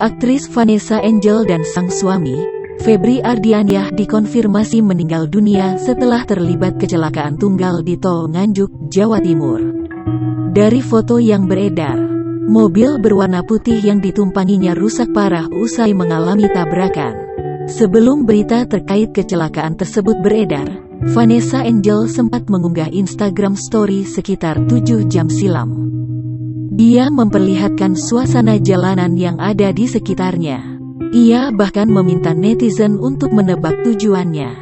Aktris Vanessa Angel dan sang suami, Febri Ardiansyah, dikonfirmasi meninggal dunia setelah terlibat kecelakaan tunggal di Tol Nganjuk, Jawa Timur. Dari foto yang beredar, mobil berwarna putih yang ditumpanginya rusak parah usai mengalami tabrakan. Sebelum berita terkait kecelakaan tersebut beredar, Vanessa Angel sempat mengunggah Instagram Story sekitar 7 jam silam. Dia memperlihatkan suasana jalanan yang ada di sekitarnya. Ia bahkan meminta netizen untuk menebak tujuannya.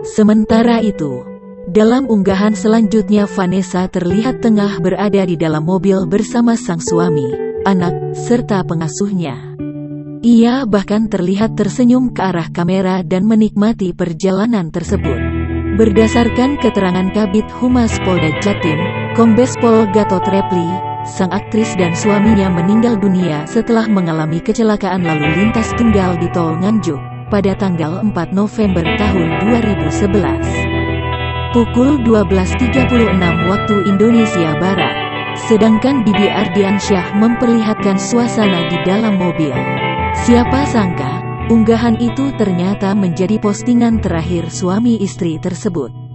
Sementara itu, dalam unggahan selanjutnya Vanessa terlihat tengah berada di dalam mobil bersama sang suami, anak, serta pengasuhnya. Ia bahkan terlihat tersenyum ke arah kamera dan menikmati perjalanan tersebut. Berdasarkan keterangan Kabid Humas Polda Jatim, Kombes Pol Gatot Reply, sang aktris dan suaminya meninggal dunia setelah mengalami kecelakaan lalu lintas tunggal di Tol Nganjuk pada tanggal 4 November tahun 2011. Pukul 12.36 waktu Indonesia Barat. Sedangkan Bibi Ardiansyah memperlihatkan suasana di dalam mobil. Siapa sangka, unggahan itu ternyata menjadi postingan terakhir suami istri tersebut.